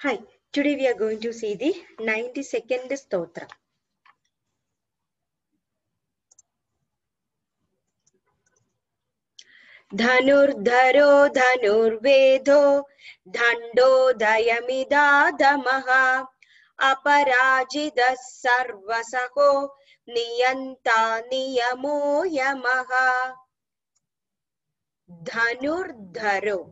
Hi, today we are going to see the 92nd Stotra. Dhanurdharo dhanurvedo dhandodayamidadamaha aparajida sarvasaho niyanta niyamo yamaha. Dhanurdharo.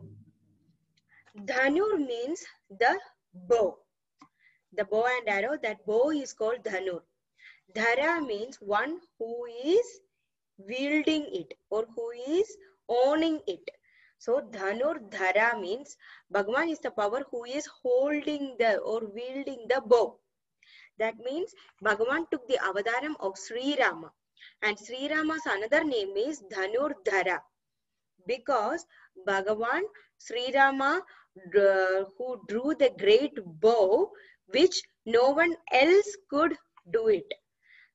Dhanur means the bow. The bow and arrow, that bow is called dhanur. Dhara means one who is wielding it or who is owning it. So Dhanur Dhara means Bhagavan is the power who is holding the or wielding the bow. That means Bhagavan took the avadaram of Sri Rama, and Sri Rama's another name is Dhanur Dhara, because Bhagavan Sri Rama who drew the great bow which no one else could do it.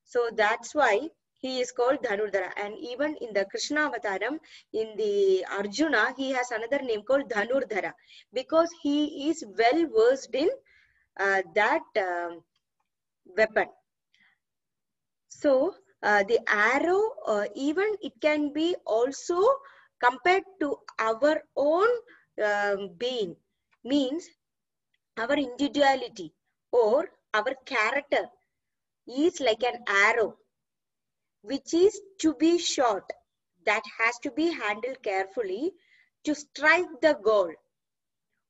So that's why he is called Dhanurdhara. And even in the Krishna Avataram, in the Arjuna, he has another name called Dhanurdhara, because he is well versed in that weapon. So the arrow, even it can be also compared to our own being, means our individuality or our character is like an arrow which is to be shot, that has to be handled carefully to strike the goal,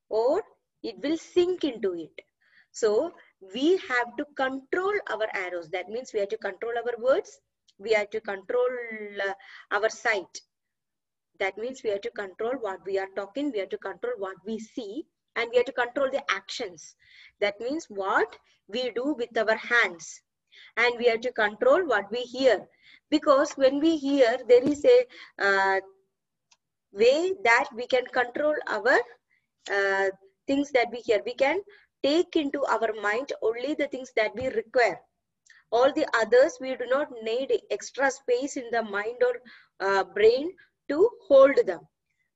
or it will sink into it. So we have to control our arrows. That means we have to control our words, we have to control our sight. That means we have to control what we are talking, we have to control what we see, and we have to control the actions. That means what we do with our hands, and we have to control what we hear, because when we hear, there is a way that we can control our things that we hear. We can take into our mind only the things that we require. All the others, we do not need extra space in the mind or brain to hold them.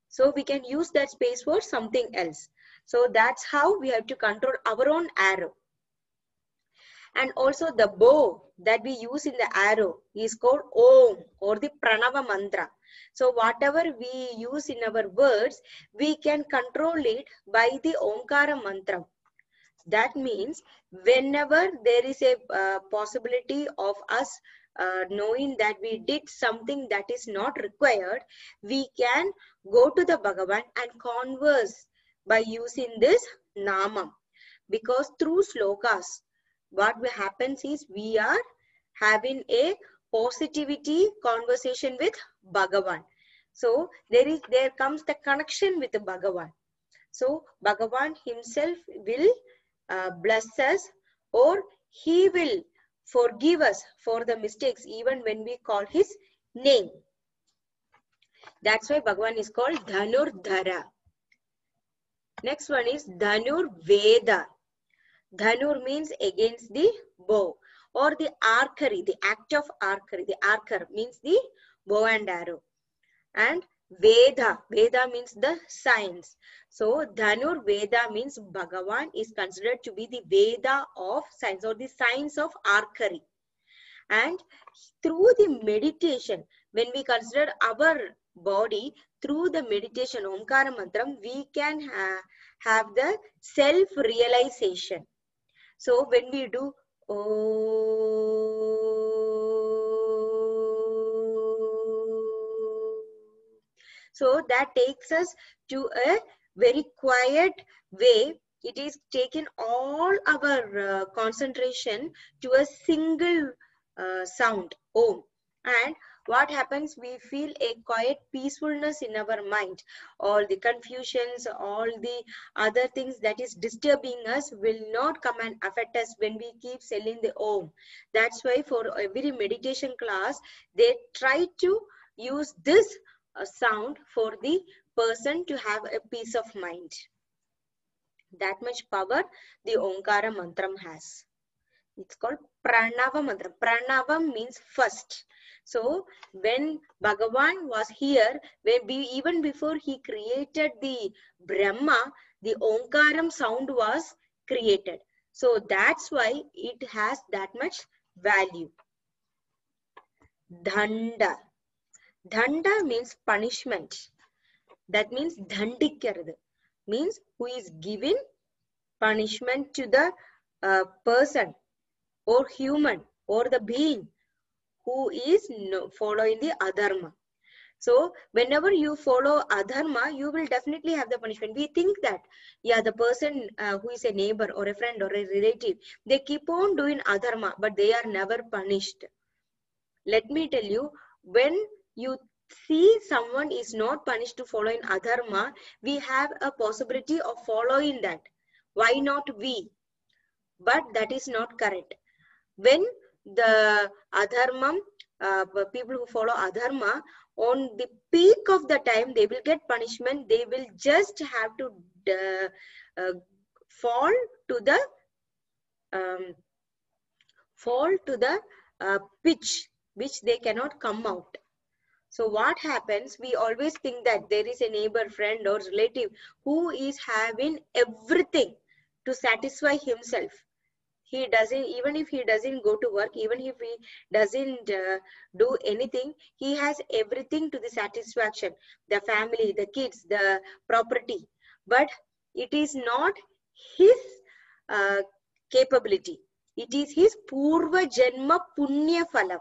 So we can use that space for something else. So that's how we have to control our own arrow. And also the bow that we use in the arrow is called Om or the Pranava mantra. So whatever we use in our words, we can control it by the Omkara mantra. That means whenever there is a possibility of us knowing that we did something that is not required, we can go to the Bhagavan and converse by using this Namam. Because through slokas, what happens is we are having a positivity conversation with Bhagavan. So there comes the connection with the Bhagavan. So Bhagavan himself will bless us, or he will forgive us for the mistakes even when we call his name. That's why Bhagavan is called Dhanurdhara. Next one is Dhanur Veda. Dhanur means against the bow, or the archery, the act of archery. The archer means the bow and arrow. And Veda, Veda means the science. So Dhanur Veda means Bhagavan is considered to be the Veda of science, or the science of archery. And through the meditation, when we consider our body, through the meditation, Omkara Mantram, we can have the self-realization. So when we do so that takes us to a very quiet way. It is taken all our concentration to a single sound, Om. And what happens, we feel a quiet peacefulness in our mind. All the confusions, all the other things that is disturbing us will not come and affect us when we keep saying the Om. That's why for every meditation class, they try to use this sound for the person to have a peace of mind. That much power the Omkara Mantram has. It's called Pranava Mantra. Pranava means first. So when Bhagavan was here, even before he created the Brahma, the Omkaram sound was created. So that's why it has that much value. Dhanda. Dhanda means punishment. That means dhandikkirathu. Means who is giving punishment to the person or human or the being who is following the adharma. So whenever you follow adharma, you will definitely have the punishment. We think that, yeah, the person who is a neighbor or a friend or a relative, they keep on doing adharma, but they are never punished. Let me tell you, when you see someone is not punished to following adharma, we have a possibility of following that. Why not we? But that is not correct. When the adharma, people who follow adharma, on the peak of the time, they will get punishment. They will just have to fall to the pitch which they cannot come out. So what happens? We always think that there is a neighbor, friend, or relative who is having everything to satisfy himself. He doesn't, even if he doesn't go to work, even if he doesn't do anything, he has everything to the satisfaction, the family, the kids, the property. But it is not his capability. It is his Purva Janma Punya Phalam.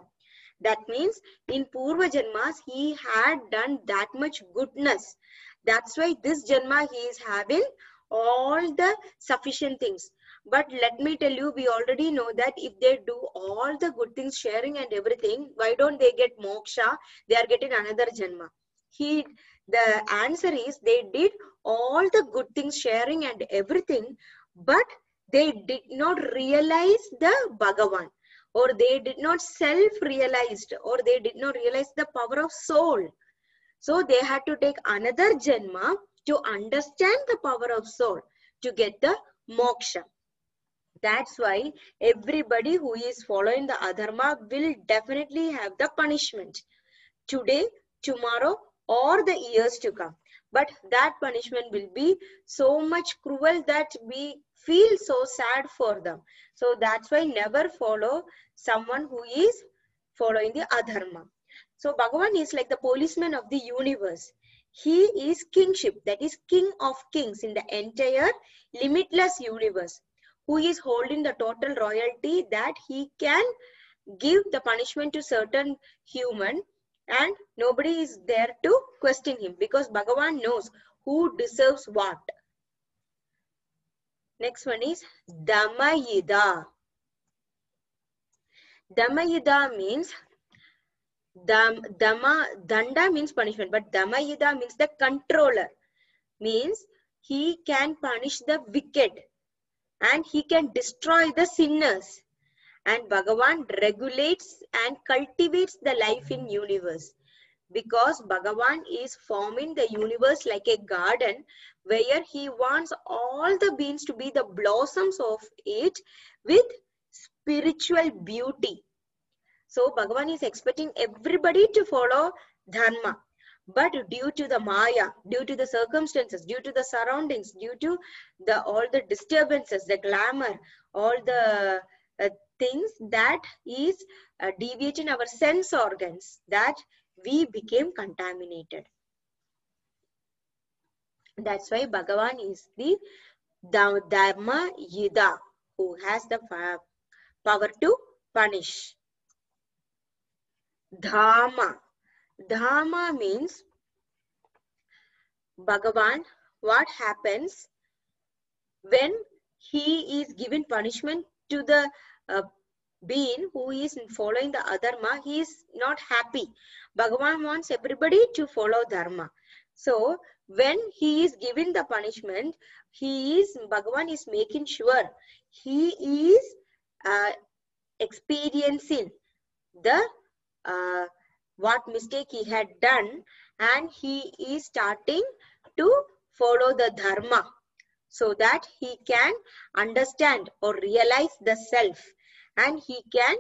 That means in Purva Janmas, he had done that much goodness. That's why this Janma he is having all the sufficient things. But let me tell you, we already know that if they do all the good things, sharing and everything, why don't they get moksha? They are getting another Janma. The answer is they did all the good things, sharing and everything, but they did not realize the Bhagavan, or they did not self-realized, or they did not realize the power of soul. So they had to take another Janma to understand the power of soul, to get the moksha. That's why everybody who is following the adharma will definitely have the punishment today, tomorrow, or the years to come. But that punishment will be so much cruel that we feel so sad for them. So that's why never follow someone who is following the adharma. So Bhagavan is like the policeman of the universe. He is kingship, that is king of kings in the entire limitless universe, who is holding the total royalty that he can give the punishment to certain human and nobody is there to question him, because Bhagavan knows who deserves what. Next one is Damayida. Damayida means Danda means punishment, but Damayida means the controller. Means he can punish the wicked and he can destroy the sinners. And Bhagavan regulates and cultivates the life in universe, because Bhagavan is forming the universe like a garden where he wants all the beings to be the blossoms of it with spiritual beauty. So Bhagavan is expecting everybody to follow dharma. But due to the maya, due to the circumstances, due to the surroundings, due to all the disturbances, the glamour, all the things that is deviating our sense organs, that we became contaminated. That's why Bhagavan is the Dharma Yida, who has the power to punish. Dharma. Dharma means Bhagavan, what happens when he is given punishment to the being who is following the adharma, he is not happy. Bhagavan wants everybody to follow dharma. So when he is given the punishment, Bhagavan is making sure he is experiencing the what mistake he had done, and he is starting to follow the dharma so that he can understand or realize the self, and he can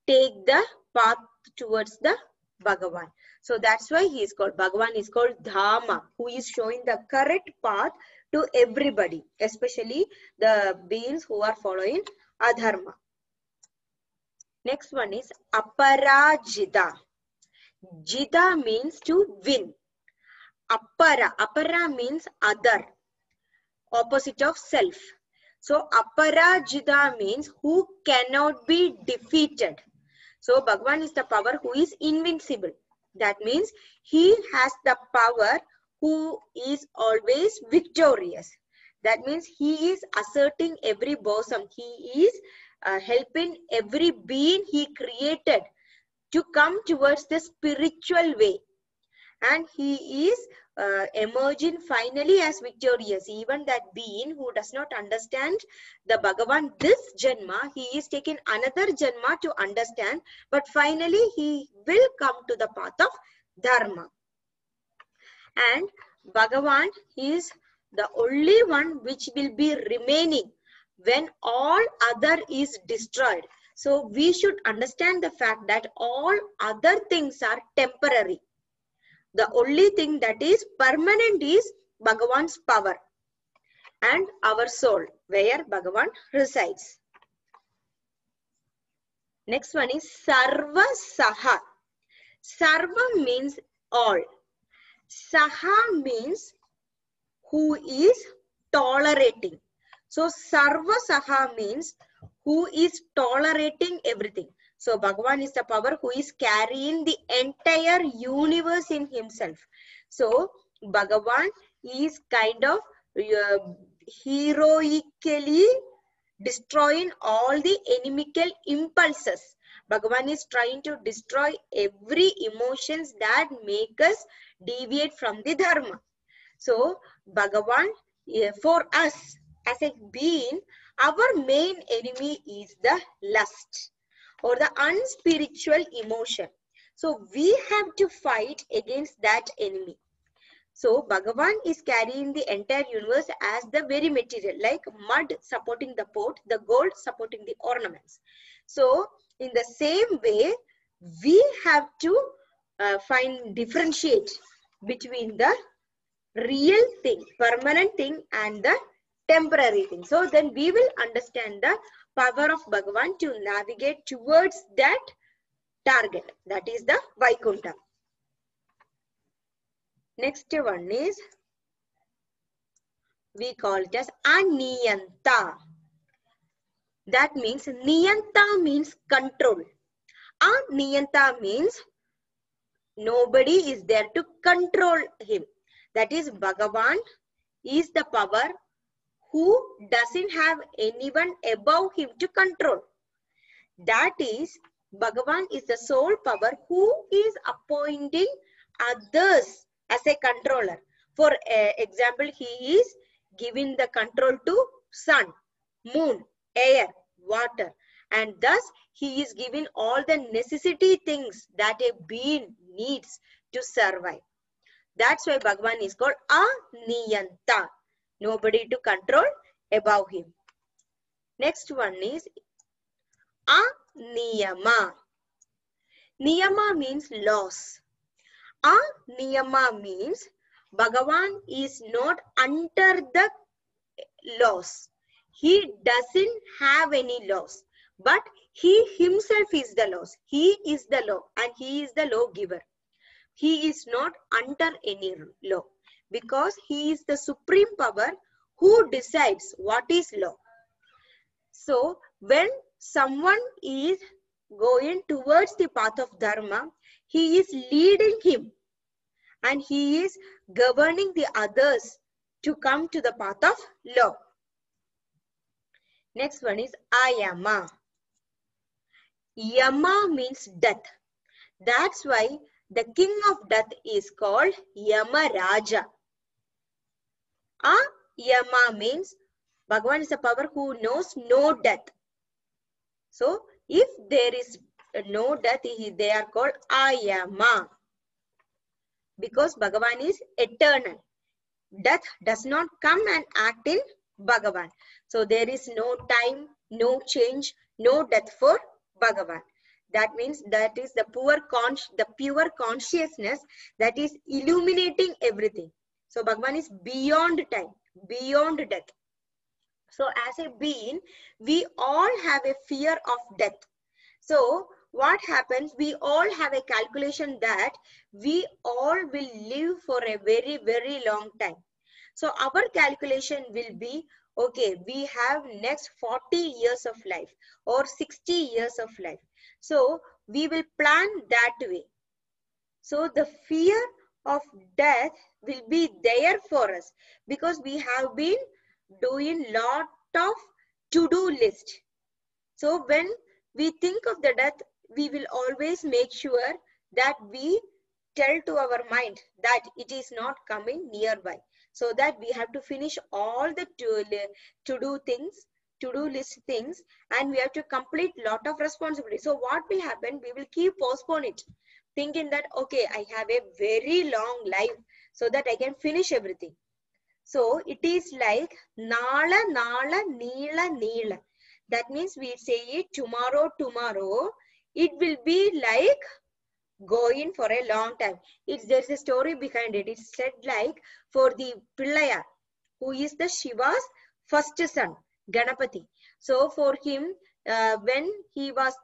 take the path towards the Bhagavan. So that's why he is called, Bhagavan is called Dharma, who is showing the correct path to everybody, especially the beings who are following adharma. Next one is aparajita. Jita means to win. Apara means other, opposite of self. So aparajita means who cannot be defeated. So Bhagavan is the power who is invincible. That means he has the power who is always victorious. That means he is asserting every bosom. He is helping every being he created to come towards the spiritual way. And he is emerging finally as victorious. Even that being who does not understand the Bhagavan this Janma, he is taking another Janma to understand, but finally he will come to the path of Dharma. And Bhagavan is the only one which will be remaining when all other is destroyed. So we should understand the fact that all other things are temporary. The only thing that is permanent is Bhagavan's power and our soul, where Bhagavan resides. Next one is Sarva Saha. Sarva means all. Saha means who is tolerating. So Sarva Saha means who is tolerating everything. So Bhagavan is the power who is carrying the entire universe in himself. So Bhagavan is kind of heroically destroying all the inimical impulses. Bhagavan is trying to destroy every emotions that make us deviate from the dharma. So Bhagavan, for us as a being, our main enemy is the lust or the unspiritual emotion. So we have to fight against that enemy. So Bhagavan is carrying the entire universe as the very material, like mud supporting the pot, the gold supporting the ornaments. So in the same way, we have to differentiate between the real thing, permanent thing, and the temporary thing. So then we will understand the power of Bhagavan to navigate towards that target, that is the Vaikuntha. Next one is, we call it as Aniyanta. That means Niyanta means control. Aniyanta means nobody is there to control him. That is, Bhagavan is the power who doesn't have anyone above him to control. That is, Bhagavan is the sole power who is appointing others as a controller. For example, he is giving the control to sun, moon, air, water, and thus he is giving all the necessity things that a being needs to survive. That's why Bhagavan is called Aniyanta. Nobody to control above him. Next one is Aniyama. Niyama means laws. Aniyama means Bhagavan is not under the laws. He doesn't have any laws, but he himself is the laws. He is the law and he is the law giver. He is not under any law because he is the supreme power who decides what is law. So when someone is going towards the path of dharma, he is leading him and he is governing the others to come to the path of law. Next one is Ayama. Yama means death. That's why the king of death is called Yamaraja. Yama means Bhagavan is a power who knows no death. So if there is no death, they are called Ayama. Because Bhagavan is eternal. Death does not come and act in Bhagavan. So there is no time, no change, no death for Bhagavan. That means that is the pure consciousness that is illuminating everything. So Bhagavan is beyond time, beyond death. So as a being, we all have a fear of death. So what happens? We all have a calculation that we all will live for a very, very long time. So our calculation will be, okay, we have next 40 years of life or 60 years of life. So we will plan that way. So the fear of death will be there for us because we have been doing lot of to-do list. So when we think of the death, we will always make sure that we tell to our mind that it is not coming nearby. So that we have to finish all the to-do things, to-do list things, and we have to complete lot of responsibility. So what will happen? We will keep postpone it, thinking that, okay, I have a very long life so that I can finish everything. So it is like Nala, Nala, Neela, Neela. That means we say it tomorrow, tomorrow. It will be like going for a long time. There's a story behind it. It's said like for the Pillayar, who is the Shiva's first son, Ganapati. So for him, when it was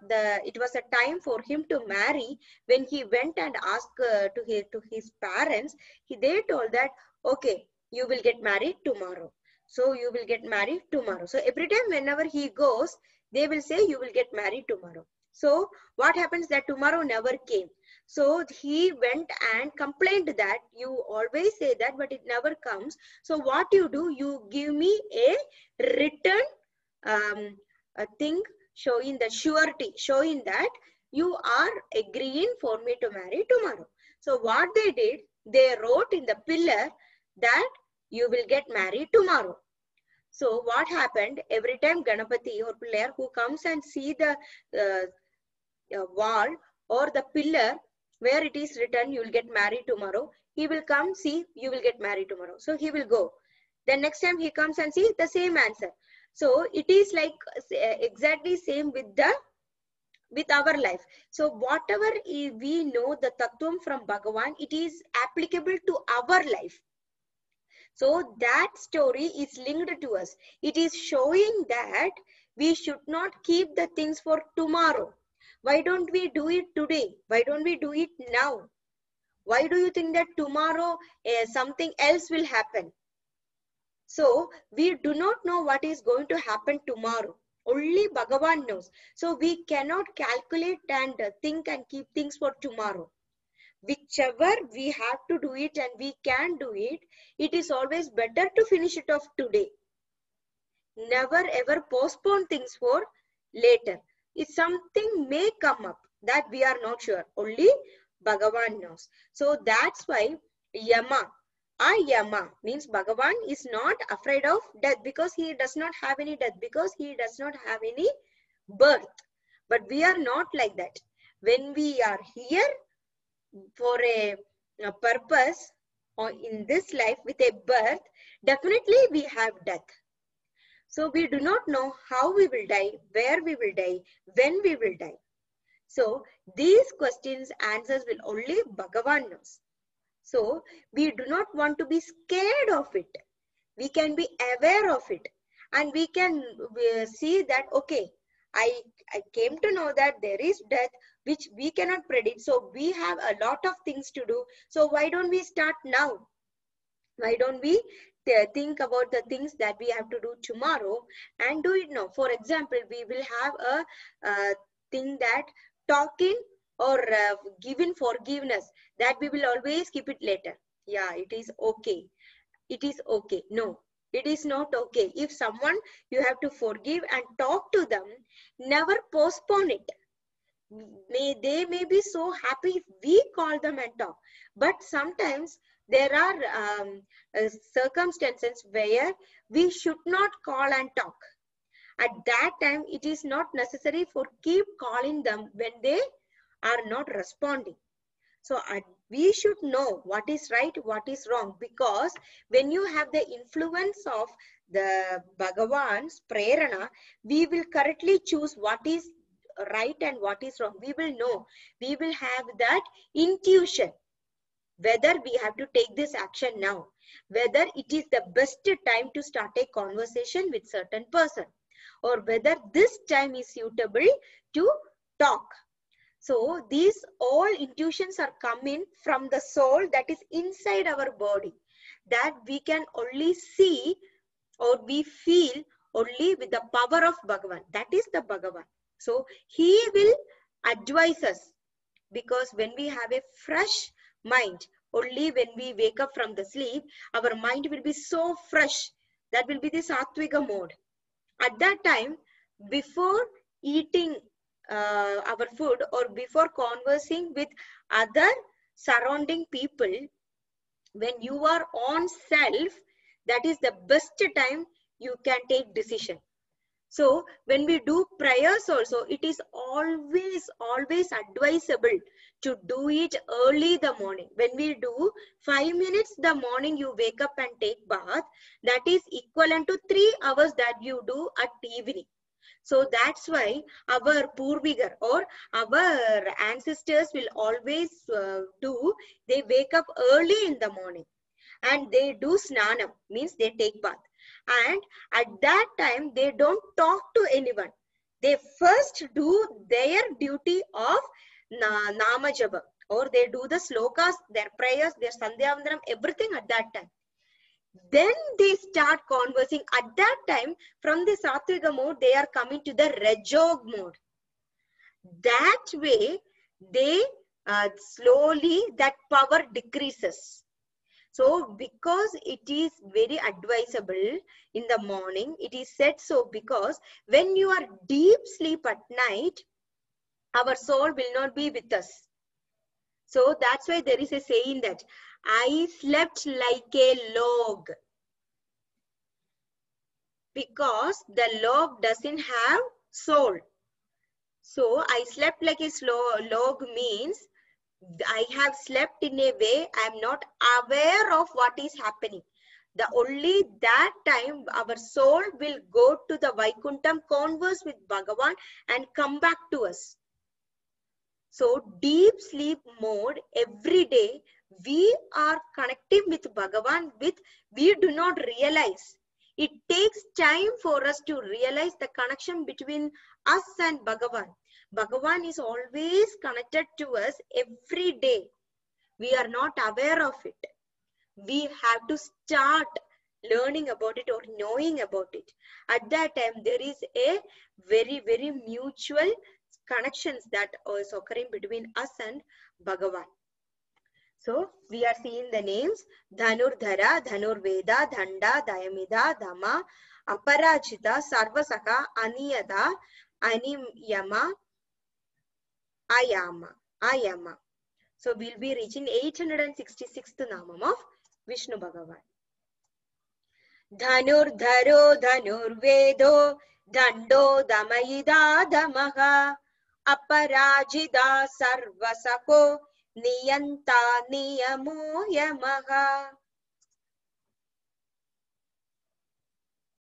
a time for him to marry. When he went and asked to his parents, they told that, okay, you will get married tomorrow. So you will get married tomorrow. So every time whenever he goes, they will say you will get married tomorrow. So what happens that tomorrow never came. So he went and complained that you always say that, but it never comes. So what you do, you give me a written a thing showing the surety, showing that you are agreeing for me to marry tomorrow. So what they did, they wrote in the pillar that you will get married tomorrow. So what happened, every time Ganapati or Pillar who comes and see the wall or the pillar where it is written you will get married tomorrow, he will come, see, you will get married tomorrow. So he will go. Then next time he comes and see the same answer. So it is like exactly same with our life. So whatever we know the tattvam from Bhagavan, it is applicable to our life. So that story is linked to us. It is showing that we should not keep the things for tomorrow. Why don't we do it today? Why don't we do it now? Why do you think that tomorrow something else will happen? So we do not know what is going to happen tomorrow. Only Bhagavan knows. So we cannot calculate and think and keep things for tomorrow. Whichever we have to do it and we can do it, it is always better to finish it off today. Never ever postpone things for later. If something may come up that we are not sure, only Bhagavan knows. So that's why Yama, Ayama means Bhagavan is not afraid of death because he does not have any death, because he does not have any birth. But we are not like that. When we are here for a purpose or in this life with a birth, definitely we have death. So we do not know how we will die, where we will die, when we will die. So these questions, answers will only Bhagavan knows. So we do not want to be scared of it. We can be aware of it. And we can see that, okay, I came to know that there is death, which we cannot predict. So we have a lot of things to do. So why don't we start now? Why don't we think about the things that we have to do tomorrow and do it now? For example, we will have a thing that talking or giving forgiveness, that we will always keep it later. Yeah, it is okay. It is okay. No, it is not okay. If someone you have to forgive and talk to them, never postpone it. They may be so happy if we call them and talk. But sometimes there are circumstances where we should not call and talk. At that time, it is not necessary for keep calling them when they are not responding. So we should know what is right, what is wrong, because when you have the influence of the Bhagavan's prerana, we will correctly choose what is right and what is wrong. We will know. We will have that intuition. whether we have to take this action now, whether it is the best time to start a conversation with certain person, or whether this time is suitable to talk. So these all intuitions are coming from the soul that is inside our body, that we can only see or we feel only with the power of Bhagavan. That is the Bhagavan. So he will advise us, because when we have a fresh mind, only when we wake up from the sleep, our mind will be so fresh. That will be the Satvika mode. At that time, before eating our food or before conversing with other surrounding people, when you are on self, that is the best time you can take decision. So when we do prayers also, it is always advisable to do it early the morning. When we do 5 minutes the morning, you wake up and take bath, that is equivalent to 3 hours that you do at evening. So that's why our Purvigar or our ancestors will always do, they wake up early in the morning and they do snanam, means they take bath. And at that time, they don't talk to anyone. They first do their duty of Nama Japa, or they do the slokas, their prayers, their Sandhyavandanam, everything at that time. Then they start conversing. At that time, from the Satvika mode, they are coming to the Rajog mode. That way, they slowly, that power decreases. So because it is very advisable in the morning, it is said so because when you are deep sleep at night, our soul will not be with us. So that's why there is a saying that I slept like a log, because the log doesn't have soul. So I slept like a log means I have slept in a way I am not aware of what is happening. The only that time our soul will go to the Vaikuntham, converse with Bhagavan and come back to us. So deep sleep mode, every day we are connecting with Bhagavan, we do not realize. It takes time for us to realize the connection between us and Bhagavan. Bhagavan is always connected to us every day. We are not aware of it. We have to start learning about it or knowing about it. At that time, there is a very, very mutual connections that is occurring between us and Bhagavan. So we are seeing the names: Dhanurdhara, Dhanurveda, Dhanda, Dayamida, Dhamma, Aparajita, Sarvasaka, Aniyada, Animyama, Ayama. So we'll be reaching 866th Namam of Vishnu Bhagavan. Dhanurdharo, Dhanurvedo, Dhando, Damayida, Dhamaha, Aparajida, Sarvasako, Niyanta, Niyamo, Yamaha.